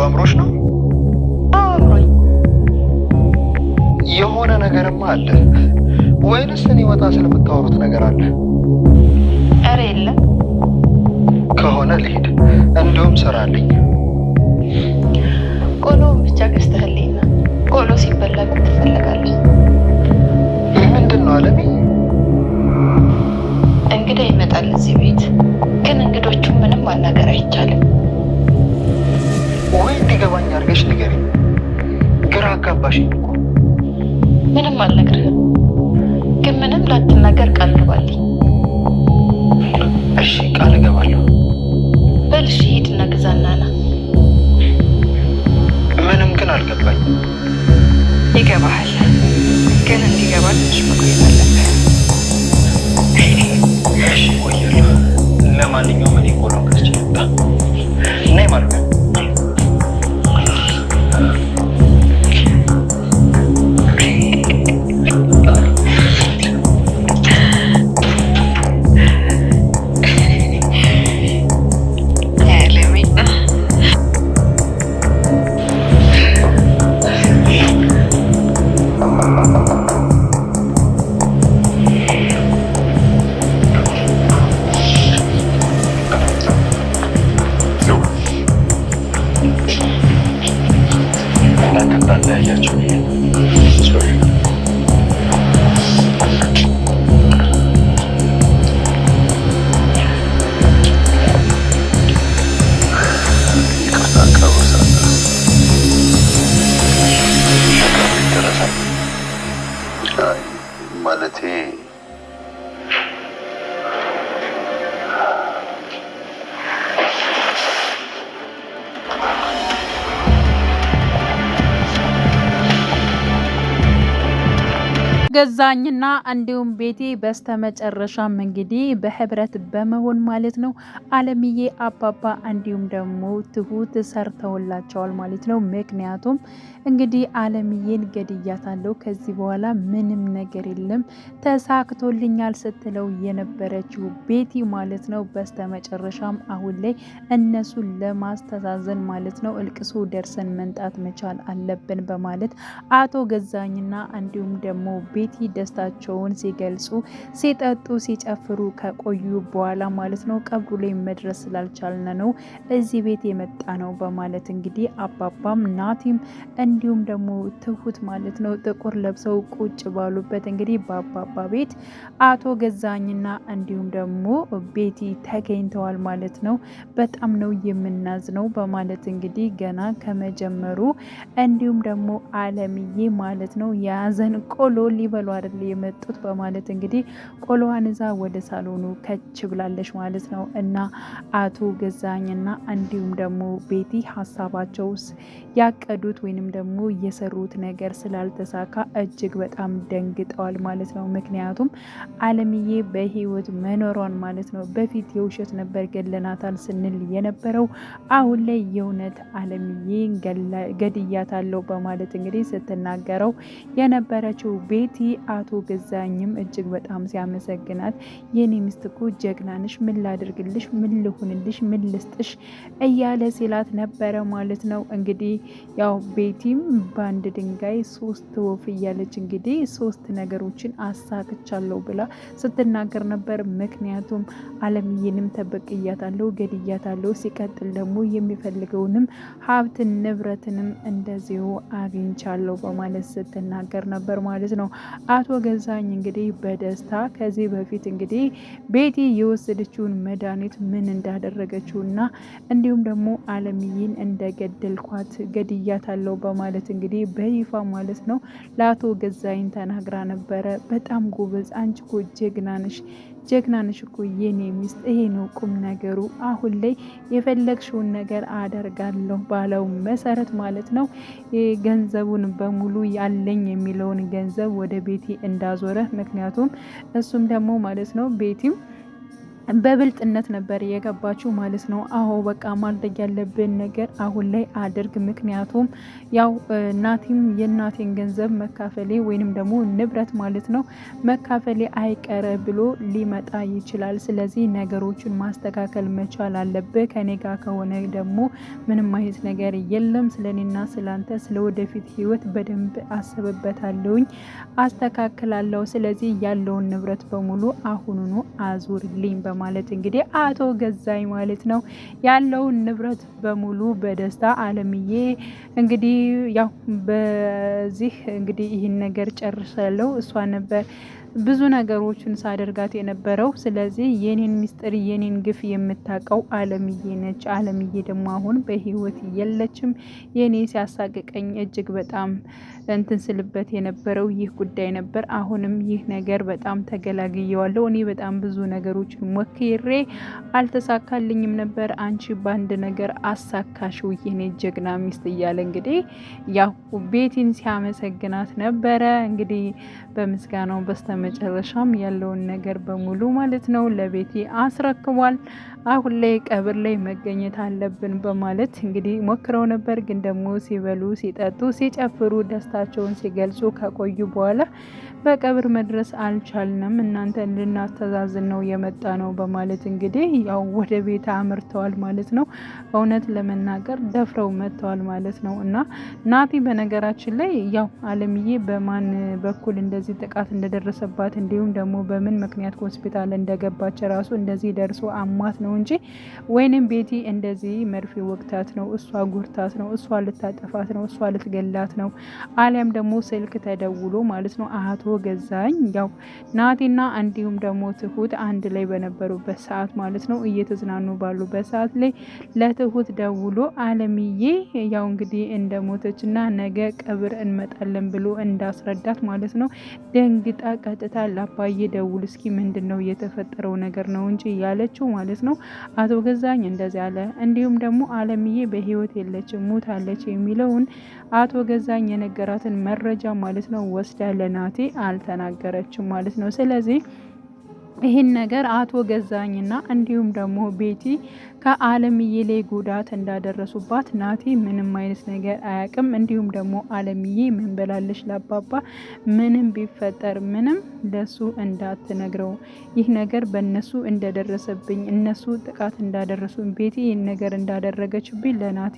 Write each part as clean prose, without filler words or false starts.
አምሮሽ ነው? አምሮኝ የሆነ ነገርማ አለ ወይንስ እኔ ወጣ ስለምታወሩት ነገር አለ? ኧረ የለም። ከሆነ ልሂድ፣ እንደውም ስራ አለኝ። ቆሎውን ብቻ ገዝተህልኝ ነው። ቆሎ ሲበላ ምን ትፈልጋለህ? ምንድን ነው አለሚ? እንግዳ ይመጣል እዚህ ቤት፣ ግን እንግዶቹ ምንም ማናገር አይቻልም። ወይ እንዲገባኝ አድርገሽ ንገሪኝ። ግራ አጋባሽኝ እኮ። ምንም አልነግርህም፣ ግን ምንም ላትናገር ቃል ግባልኝ። እሺ ቃል እገባለሁ። በል እሺ፣ ሂድና ግዛና ና። ምንም ግን አልገባኝም። ይገባሃል፣ ግን እንዲገባ ትንሽ መቆየት አለብህ። እሺ እቆያለሁ። ለማንኛውም እኔ ቆሎ ገዝቼ ልምጣ። ነይ ማለት ነው። ማለቴ ገዛኝና እንዲሁም ቤቲ በስተመጨረሻም እንግዲህ በህብረት በመሆን ማለት ነው አለምዬ አባባ እንዲሁም ደግሞ ትሁት ሰርተውላቸዋል ማለት ነው። ምክንያቱም እንግዲህ አለምዬን ገድያታለሁ፣ ከዚህ በኋላ ምንም ነገር የለም ተሳክቶልኛል ስትለው የነበረችው ቤቲ ማለት ነው። በስተመጨረሻም አሁን ላይ እነሱን ለማስተዛዘን ማለት ነው እልቅሶ ደርሰን መንጣት መቻል አለብን በማለት አቶ ገዛኝና እንዲሁም ደግሞ ቤቲ ደስታቸውን ሲገልጹ ሲጠጡ ሲጨፍሩ ከቆዩ በኋላ ማለት ነው ቀብሩ ላይ መድረስ ስላልቻልን ነው እዚህ ቤት የመጣ ነው በማለት እንግዲህ አባባም ናቲም እንዲሁም ደግሞ ትሁት ማለት ነው ጥቁር ለብሰው ቁጭ ባሉበት እንግዲህ በአባባ ቤት አቶ ገዛኝና እንዲሁም ደግሞ ቤቲ ተገኝተዋል ማለት ነው። በጣም ነው የምናዝነው በማለት እንግዲህ ገና ከመጀመሩ እንዲሁም ደግሞ አለምዬ ማለት ነው የያዘን ቆሎ ሊበሉ አይደል የመጡት በማለት እንግዲህ ቆሎዋን ይዛ ወደ ሳሎኑ ከች ብላለች ማለት ነው። እና አቶ ገዛኝና እንዲሁም ደግሞ ቤቲ ሀሳባቸውስ ያቀዱት ወይንም ደግሞ የሰሩት ነገር ስላልተሳካ እጅግ በጣም ደንግጠዋል ማለት ነው። ምክንያቱም አለምዬ በህይወት መኖሯን ማለት ነው በፊት የውሸት ነበር ገለናታል ስንል የነበረው አሁን ላይ የእውነት አለምዬ ገድያታለሁ በማለት እንግዲህ ስትናገረው የነበረችው ቤቲ አቶ ገዛኝም እጅግ በጣም ሲያመሰግናት የኔ ሚስት እኮ ጀግናንሽ፣ ምን ላድርግልሽ፣ ምን ልሁንልሽ፣ ምን ልስጥሽ እያለ ሲላት ነበረ ማለት ነው። እንግዲህ ያው ቤቲም በአንድ ድንጋይ ሶስት ወፍ እያለች እንግዲህ ሶስት ነገሮችን አሳክቻለሁ ብላ ስትናገር ነበር። ምክንያቱም አለምዬንም ተበቅያታለሁ፣ ገድያታለሁ፣ ሲቀጥል ደግሞ የሚፈልገውንም ሀብት ንብረትንም እንደዚሁ አግኝቻለሁ በማለት ስትናገር ነበር ማለት ነው። አቶ ገዛኝ እንግዲህ በደስታ ከዚህ በፊት እንግዲህ ቤቲ የወሰደችውን መድኃኒት ምን እንዳደረገችውና እንዲሁም ደግሞ አለምዬን እንደገደልኳት ገድያታለሁ በማለት እንግዲህ በይፋ ማለት ነው ለአቶ ገዛኝ ተናግራ ነበረ። በጣም ጎበዝ፣ አንቺ እኮ ጀግናንሽ እኮ የኔ ሚስት፣ ይሄ ነው ቁም ነገሩ። አሁን ላይ የፈለግሽውን ነገር አደርጋለሁ ባለው መሰረት ማለት ነው ገንዘቡን በሙሉ ያለኝ የሚለውን ገንዘብ ወደ ቤቲ እንዳዞረ፣ ምክንያቱም እሱም ደግሞ ማለት ነው ቤቲም በብልጥነት ነበር የገባችው ማለት ነው። አዎ በቃ ማድረግ ያለብን ነገር አሁን ላይ አድርግ፣ ምክንያቱም ያው ናቲም የእናቴን ገንዘብ መካፈሌ ወይንም ደግሞ ንብረት ማለት ነው መካፈሌ አይቀረ ብሎ ሊመጣ ይችላል። ስለዚህ ነገሮችን ማስተካከል መቻል አለብህ። ከኔ ጋር ከሆነ ደግሞ ምንም አይነት ነገር የለም። ስለኔና ስላንተ ስለ ወደፊት ህይወት በደንብ አስብበታለሁኝ፣ አስተካክላለሁ። ስለዚህ ያለውን ንብረት በሙሉ አሁኑኑ አዙርልኝ ማለት እንግዲህ አቶ ገዛኝ ማለት ነው ያለውን ንብረት በሙሉ በደስታ አለምዬ እንግዲህ ያው በዚህ እንግዲህ ይህን ነገር ጨርሳለሁ። እሷ ነበር ብዙ ነገሮችን ሳደርጋት የነበረው። ስለዚህ የኔን ሚስጥር የኔን ግፍ የምታውቀው አለምዬ ነች። አለምዬ ደግሞ አሁን በህይወት የለችም። የኔ ሲያሳቅቀኝ እጅግ በጣም እንትን ስልበት የነበረው ይህ ጉዳይ ነበር። አሁንም ይህ ነገር በጣም ተገላግየዋለሁ። እኔ በጣም ብዙ ነገሮችን ሞክሬ አልተሳካልኝም ነበር። አንቺ በአንድ ነገር አሳካሽው የኔ ጀግና ሚስት እያለ እንግዲህ ያው ቤቲን ሲያመሰግናት ነበረ። እንግዲህ በምስጋናው በስተመጨረሻም ያለውን ነገር በሙሉ ማለት ነው ለቤቲ አስረክቧል። አሁን ላይ ቀብር ላይ መገኘት አለብን በማለት እንግዲህ ሞክረው ነበር። ግን ደግሞ ሲበሉ ሲጠጡ ሲጨፍሩ ደስታቸውን ሲገልጹ ከቆዩ በኋላ በቀብር መድረስ አልቻልንም፣ እናንተ ልናስተዛዝን ነው የመጣ ነው በማለት እንግዲህ ያው ወደ ቤት አምርተዋል ማለት ነው። እውነት ለመናገር ደፍረው መጥተዋል ማለት ነው። እና ናቲ በነገራችን ላይ ያው አለምዬ በማን በኩል እንደዚህ ጥቃት እንደደረሰባት እንዲሁም ደግሞ በምን ምክንያት ሆስፒታል እንደገባች ራሱ እንደዚህ ደርሶ አሟት ነው እንጂ ወይንም ቤቲ እንደዚህ መርፌ ወቅታት ነው፣ እሷ ጉርታት ነው፣ እሷ ልታጠፋት ነው፣ እሷ ልትገላት ነው፣ አሊያም ደግሞ ስልክ ተደውሎ ማለት ነው አቶ ገዛኝ ያው ናቲና እንዲሁም ደግሞ ትሁት አንድ ላይ በነበሩበት ሰዓት ማለት ነው እየተዝናኑ ባሉበት ሰዓት ላይ ለትሁት ደውሎ አለምዬ ያው እንግዲህ እንደሞተችና ነገ ቀብር እንመጣለን ብሎ እንዳስረዳት ማለት ነው ደንግጣ ቀጥታ ለአባዬ ደውል እስኪ ምንድነው የተፈጠረው ነገር ነው እንጂ ያለችው ማለት ነው። አቶ ገዛኝ እንደዚህ አለ። እንዲሁም ደግሞ አለምዬ በህይወት የለችም ሞታለች የሚለውን አቶ ገዛኝ የነገራትን መረጃ ማለት ነው ወስዳ ለናቲ አልተናገረችም ማለት ነው። ስለዚህ ይህን ነገር አቶ ገዛኝና እንዲሁም ደግሞ ቤቲ ከአለምዬ ላይ ጉዳት እንዳደረሱባት ናቲ ምንም አይነት ነገር አያውቅም። እንዲሁም ደግሞ አለምዬ ምን በላለች ለአባባ ምንም ቢፈጠር ምንም ለሱ እንዳትነግረው፣ ይህ ነገር በእነሱ እንደደረሰብኝ እነሱ ጥቃት እንዳደረሱኝ ቤቲ ይህን ነገር እንዳደረገችብኝ ለናቲ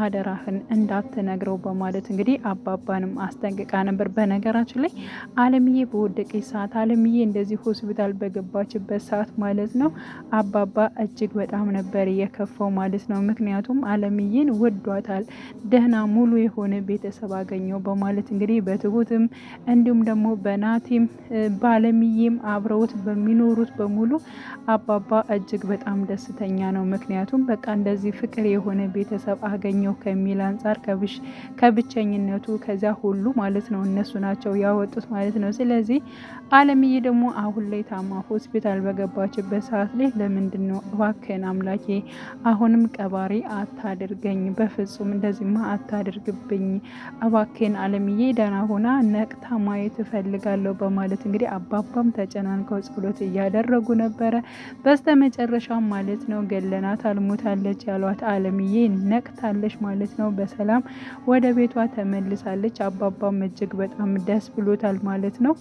አደራህን እንዳትነግረው በማለት እንግዲህ አባባንም አስጠንቅቃ ነበር። በነገራችን ላይ አለምዬ በወደቀች ሰዓት አለምዬ እንደዚህ ሆስፒታል በገባችበት ሰዓት ማለት ነው አባባ እጅግ በጣም ነበር የከፋው ማለት ነው። ምክንያቱም አለምዬን ወዷታል፣ ደህና ሙሉ የሆነ ቤተሰብ አገኘው በማለት እንግዲህ በትሁትም እንዲሁም ደግሞ በናቲም በአለምዬም አብረውት በሚኖሩት በሙሉ አባባ እጅግ በጣም ደስተኛ ነው። ምክንያቱም በቃ እንደዚህ ፍቅር የሆነ ቤተሰብ አገኘው ከሚል አንጻር ከብቸኝነቱ ከዚያ ሁሉ ማለት ነው እነሱ ናቸው ያወጡት ማለት ነው። ስለዚህ አለምዬ ደግሞ አሁን ላይ ታማ ሆስፒታል በገባችበት ሰዓት ላይ ለምንድን ነው እባክህን አምላኬ አሁንም ቀባሪ አታድርገኝ፣ በፍጹም እንደዚህማ አታድርግብኝ፣ እባክህን አለምዬ ደህና ሆና ነቅታ ማየት እፈልጋለሁ በማለት እንግዲህ አባባም ተጨናንቀው ጸሎት እያደረጉ ነበረ። በስተመጨረሻ ማለት ነው ገለናት አልሞታለች ያሏት አለምዬ ነቅታለች ማለት ነው። በሰላም ወደ ቤቷ ተመልሳለች። አባባም እጅግ በጣም ደስ ብሎታል ማለት ነው።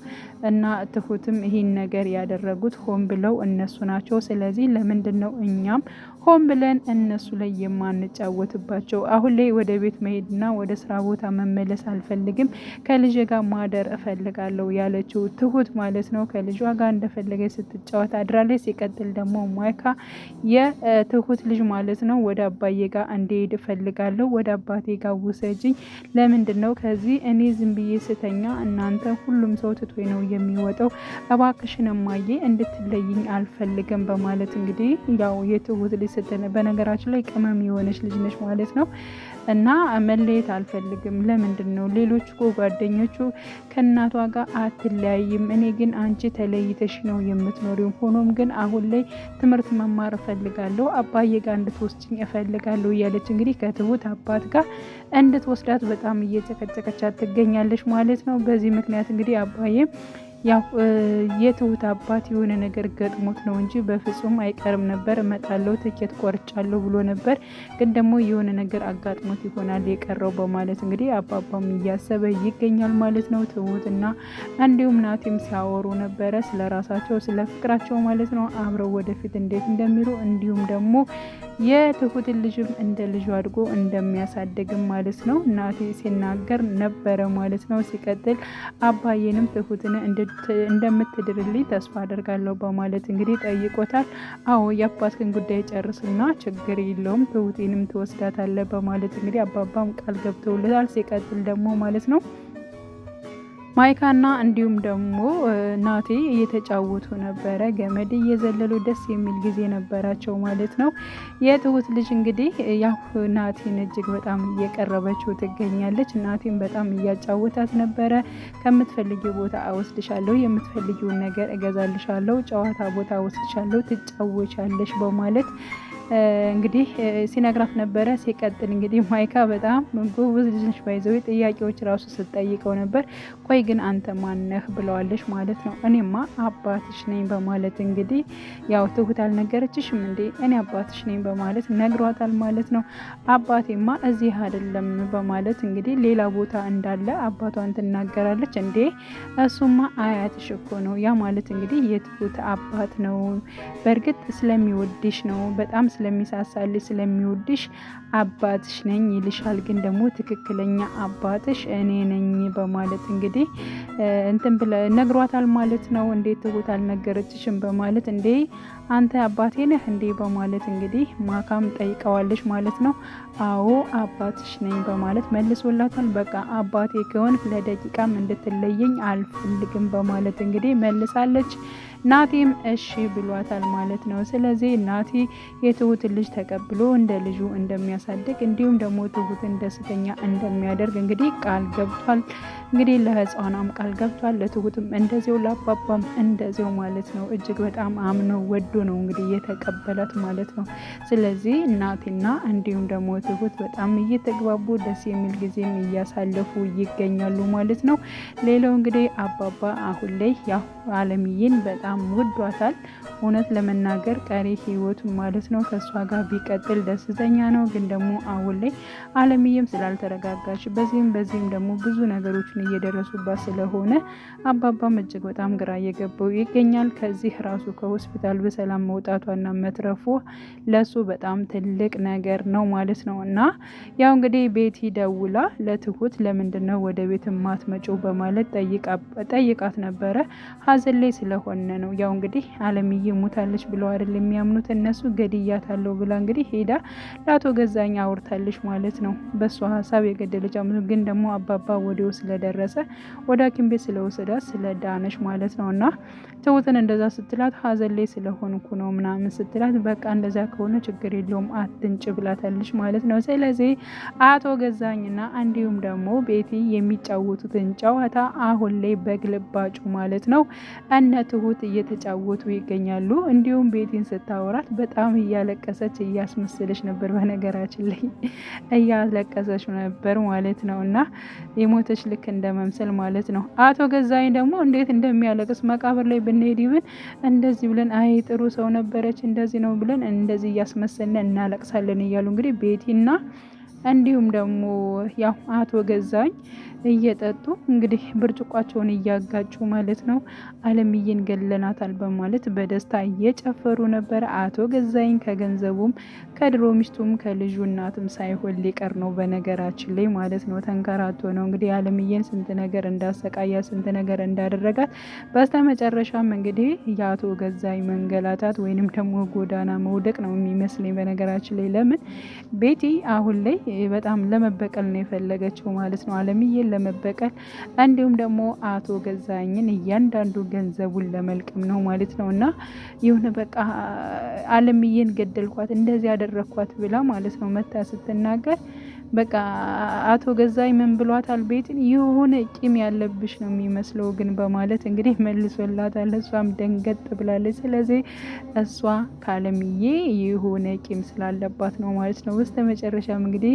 እና ትሁትም ይህን ነገር ያደረጉት ሆን ብለው እነሱ ናቸው። ስለዚህ ለምንድን ነው እኛም ሆን ብለን እነሱ ላይ የማንጫወትባቸው? አሁን ላይ ወደ ቤት መሄድና ወደ ስራ ቦታ መመለስ አልፈልግም፣ ከልጅ ጋር ማደር እፈልጋለሁ ያለችው ትሁት ማለት ነው። ከልጇ ጋር እንደፈለገች ስትጫወት አድራለች። ሲቀጥል ደግሞ ማይካ የትሁት ልጅ ማለት ነው ወደ አባዬ ጋር እንዲሄድ እፈልጋለሁ፣ ወደ አባቴ ጋር ውሰጅኝ፣ ለምንድን ነው ከዚህ እኔ ዝም ብዬ ስተኛ እናንተ ሁሉም ሰው ትቶኝ ነው የሚወጣው፣ እባክሽን እማዬ እንድትለይኝ አልፈልግም በማለት እንግዲህ ያው የትሁት ልጅ ስትነ በነገራችን ላይ ቅመም የሆነች ልጅ ነች ማለት ነው። እና መለየት አልፈልግም፣ ለምንድን ነው ሌሎች እኮ ጓደኞቹ ከእናቷ ጋር አትለያይም፣ እኔ ግን አንቺ ተለይተሽ ነው የምትኖሪው፣ ሆኖም ግን አሁን ላይ ትምህርት መማር እፈልጋለሁ፣ አባዬ ጋር እንድትወስጅኝ እፈልጋለሁ እያለች እንግዲህ ከትሁት አባት ጋር እንድትወስዳት በጣም እየጨቀጨቀቻት ትገኛለች ማለት ነው። በዚህ ምክንያት እንግዲህ አባዬ ያው የትሁት አባት የሆነ ነገር ገጥሞት ነው እንጂ በፍጹም አይቀርም ነበር። እመጣለሁ ትኬት ቆርጫለሁ ብሎ ነበር፣ ግን ደግሞ የሆነ ነገር አጋጥሞት ይሆናል የቀረው በማለት እንግዲህ አባባም እያሰበ ይገኛል ማለት ነው። ትሁትና እንዲሁም ናቲም ሲያወሩ ነበረ ስለ ራሳቸው ስለ ፍቅራቸው ማለት ነው። አብረው ወደፊት እንዴት እንደሚሉ እንዲሁም ደግሞ የትሁትን ልጅም እንደ ልጁ አድጎ እንደሚያሳድግም ማለት ነው ናቲ ሲናገር ነበረ ማለት ነው። ሲቀጥል አባዬንም ትሁትን እንደምትድርልኝ ተስፋ አደርጋለሁ በማለት እንግዲህ ጠይቆታል። አዎ የአባትህን ጉዳይ ጨርስና ችግር የለውም ትሁቴንም ትወስዳታለህ በማለት እንግዲህ አባባም ቃል ገብተውልታል። ሲቀጥል ደግሞ ማለት ነው ማይካና እንዲሁም ደግሞ ናቲ እየተጫወቱ ነበረ፣ ገመድ እየዘለሉ ደስ የሚል ጊዜ ነበራቸው ማለት ነው። የትሁት ልጅ እንግዲህ ያው ናቲን እጅግ በጣም እየቀረበችው ትገኛለች። ናቲን በጣም እያጫወታት ነበረ። ከምትፈልጊው ቦታ አወስድሻለሁ፣ የምትፈልጊውን ነገር እገዛልሻለሁ፣ ጨዋታ ቦታ አወስድሻለሁ፣ ትጫወቻለሽ በማለት እንግዲህ ሲነግራት ነበረ። ሲቀጥል እንግዲህ ማይካ በጣም ጎበዝ ልጅ ነሽ፣ ባይዘው ጥያቄዎች ራሱ ስትጠይቀው ነበር። ቆይ ግን አንተ ማነህ ብለዋለች ማለት ነው። እኔማ አባትሽ ነኝ በማለት እንግዲህ ያው ትሁት አልነገረችሽም እንዴ እኔ አባትሽ ነኝ በማለት ነግሯታል ማለት ነው። አባቴማ እዚህ አይደለም በማለት እንግዲህ ሌላ ቦታ እንዳለ አባቷን ትናገራለች። እንዴ እሱማ አያትሽ እኮ ነው፣ ያ ማለት እንግዲህ የትሁት አባት ነው። በእርግጥ ስለሚወድሽ ነው፣ በጣም ስለሚሳሳልሽ ስለሚወድሽ አባትሽ ነኝ ይልሻል፣ ግን ደግሞ ትክክለኛ አባትሽ እኔ ነኝ በማለት እንግዲህ እንትን ብለ ነግሯታል ማለት ነው። እንዴት ትሁት አልነገረችሽም በማለት እንዴ አንተ አባቴ ነህ እንዴ በማለት እንግዲህ ማካም ጠይቀዋለች ማለት ነው። አዎ አባትሽ ነኝ በማለት መልሶላታል። በቃ አባቴ ከሆንክ ለደቂቃም እንድትለየኝ አልፈልግም በማለት እንግዲህ መልሳለች። ናቲም እሺ ብሏታል ማለት ነው። ስለዚህ ናቲ የትሁትን ልጅ ተቀብሎ እንደ ልጁ እንደሚያሳድግ እንዲሁም ደግሞ ትሁትን ደስተኛ እንደሚያደርግ እንግዲህ ቃል ገብቷል። እንግዲህ ለህፃኗም ቃል ገብቷል፣ ለትሁትም እንደዚው ለአባባም እንደዚው ማለት ነው። እጅግ በጣም አምነው ወዶ ነው እንግዲህ የተቀበላት ማለት ነው። ስለዚህ ናቲና እንዲሁም ደግሞ ትሁት በጣም እየተግባቡ ደስ የሚል ጊዜም እያሳለፉ ይገኛሉ ማለት ነው። ሌላው እንግዲህ አባባ አሁን ላይ ያው አለምዬን በጣም ወዷታል። እውነት ለመናገር ቀሪ ህይወቱን ማለት ነው ከእሷ ጋር ቢቀጥል ደስተኛ ነው። ግን ደግሞ አሁን ላይ አለምዬም ስላልተረጋጋች በዚህም ደግሞ ብዙ ነገሮችን እየደረሱባት ስለሆነ አባባም እጅግ በጣም ግራ እየገባው ይገኛል። ከዚህ ራሱ ከሆስፒታል በሰላም መውጣቷና መትረፉ ለሱ በጣም ትልቅ ነገር ነው ማለት ነው። እና ያው እንግዲህ ቤቲ ደውላ ለትሁት ለምንድነው ወደ ቤት ማትመጪው በማለት ጠይቃት ነበረ። ሀዘን ላይ ስለሆነ ነው። ያው እንግዲህ አለምዬ ሞታለች ብለው አይደል የሚያምኑት እነሱ፣ ገድያታለሁ ብላ እንግዲህ ሄዳ ለአቶ ገዛኝ አውርታለች ማለት ነው። በሷ ሀሳብ የገደለች ግን ደግሞ አባባ ወዲያው ስለደረሰ ወደ ሐኪም ቤት ስለወሰዳት ስለዳነች ማለት ነው። እና ትሁትን እንደዛ ስትላት ሀዘን ላይ ስለሆንኩ ነው ምናምን ስትላት በቃ እንደዛ ከሆነ ችግር የለውም አትንጭ ብላታለች ማለት ነው። ስለዚህ አቶ ገዛኝና እንዲሁም ደግሞ ቤቲ የሚጫወቱትን ጨዋታ አሁን ላይ በግልባጩ ማለት ነው እነ ትሁት እየተጫወቱ ይገኛሉ። እንዲሁም ቤቲን ስታወራት በጣም እያለቀሰች እያስመሰለች ነበር። በነገራችን ላይ እያለቀሰች ነበር ማለት ነው። እና የሞተች ልክ እንደ መምሰል ማለት ነው። አቶ ገዛኝ ደግሞ እንዴት እንደሚያለቅስ መቃብር ላይ ብንሄድ ይብን እንደዚህ ብለን አይ ጥሩ ሰው ነበረች እንደዚህ ነው ብለን እንደዚህ እያስመሰልን እናለቅሳለን እያሉ እንግዲህ ቤቲና እንዲሁም ደግሞ ያው አቶ ገዛኝ እየጠጡ እንግዲህ ብርጭቋቸውን እያጋጩ ማለት ነው አለምዬን ገለናታል በማለት በደስታ እየጨፈሩ ነበር። አቶ ገዛኝ ከገንዘቡም ከድሮ ሚስቱም ከልጁ እናትም ሳይሆን ሊቀር ነው በነገራችን ላይ ማለት ነው። ተንከራቶ ነው እንግዲህ አለምዬን ስንት ነገር እንዳሰቃያ ስንት ነገር እንዳደረጋት በስተመጨረሻም እንግዲህ የአቶ ገዛኝ መንገላታት ወይንም ደግሞ ጎዳና መውደቅ ነው የሚመስለኝ በነገራችን ላይ። ለምን ቤቲ አሁን ላይ በጣም ለመበቀል ነው የፈለገችው ማለት ነው። አለምዬን ለመበቀል እንዲሁም ደግሞ አቶ ገዛኝን እያንዳንዱ ገንዘቡን ለመልቀም ነው ማለት ነው። እና የሆነ በቃ አለምዬን ገደልኳት እንደዚህ ያደረኳት ብላ ማለት ነው መታ ስትናገር በቃ አቶ ገዛኝ ምን ብሏታል ቤትን የሆነ ቂም ያለብሽ ነው የሚመስለው ግን በማለት እንግዲህ መልሶላታል። እሷም ደንገጥ ብላለች። ስለዚህ እሷ ካለምዬ የሆነ ቂም ስላለባት ነው ማለት ነው። በስተ መጨረሻም እንግዲህ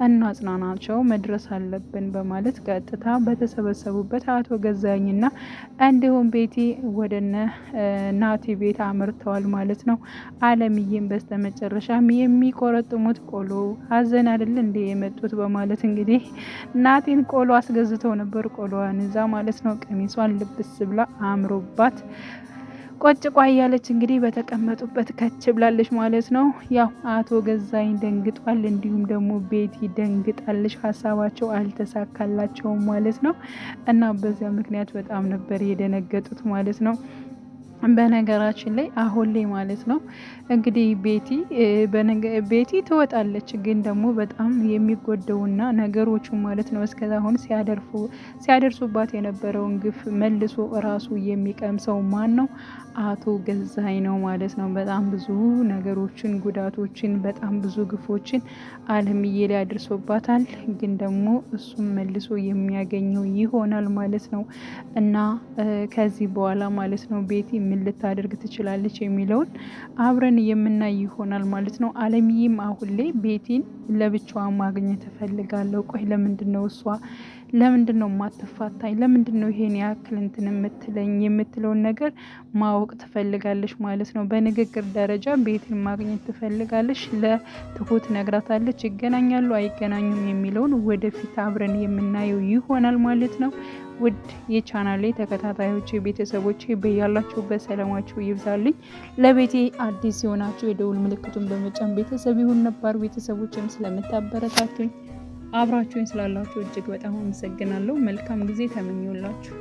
እናጽናናቸው መድረስ አለብን በማለት ቀጥታ በተሰበሰቡበት አቶ ገዛኝና እንዲሁም ቤቲ ወደነ ናቲ ቤት አምርተዋል ማለት ነው። አለምዬም በስተ መጨረሻም የሚቆረጥሙት ቆሎ ሀዘን አይደል እንዴ የመጡት በማለት እንግዲህ ናቲን ቆሎ አስገዝተው ነበር። ቆሎዋን እዛ ማለት ነው ቀሚሷን ልብስ ብላ አምሮባት ቆጭ ቋያለች እንግዲህ በተቀመጡበት ከች ብላለች ማለት ነው። ያው አቶ ገዛኝ ደንግጧል፣ እንዲሁም ደግሞ ቤቲ ደንግጣለች። ሀሳባቸው አልተሳካላቸውም ማለት ነው እና በዚያ ምክንያት በጣም ነበር የደነገጡት ማለት ነው። በነገራችን ላይ አሁን ላይ ማለት ነው እንግዲህ ቤቲ ትወጣለች፣ ግን ደግሞ በጣም የሚጎደውና ነገሮቹ ማለት ነው እስከዛ አሁን ሲያደርሱባት የነበረውን ግፍ መልሶ እራሱ የሚቀምሰው ማን ነው? አቶ ገዛኝ ነው ማለት ነው። በጣም ብዙ ነገሮችን፣ ጉዳቶችን፣ በጣም ብዙ ግፎችን አለምዬ ላይ አድርሶባታል። ግን ደግሞ እሱም መልሶ የሚያገኘው ይሆናል ማለት ነው እና ከዚህ በኋላ ማለት ነው ቤቲ ምን ልታደርግ ትችላለች የሚለውን አብረን የምናይ ይሆናል ማለት ነው። አለምዬም አሁን ላይ ቤቲን ለብቻዋ ማግኘት እፈልጋለሁ። ቆይ ለምንድን ነው ማትፋታኝ? ለምንድን ነው ይሄን ያክል እንትን የምትለኝ የምትለውን ነገር ማወቅ ትፈልጋለች ማለት ነው። በንግግር ደረጃ ቤቲን ማግኘት ትፈልጋለች። ለትሁት ነግራታለች። ይገናኛሉ አይገናኙም የሚለውን ወደፊት አብረን የምናየው ይሆናል ማለት ነው። ውድ የቻናሌ ተከታታዮች ቤተሰቦች በያላችሁበት ሰላማችሁ ይብዛልኝ። ለቤቴ አዲስ የሆናችሁ የደውል ምልክቱን በመጫን ቤተሰብ ይሁን። ነባር ቤተሰቦችም ስለምታበረታቱኝ አብራችሁኝ ስላላችሁ እጅግ በጣም አመሰግናለሁ። መልካም ጊዜ ተመኘውላችሁ።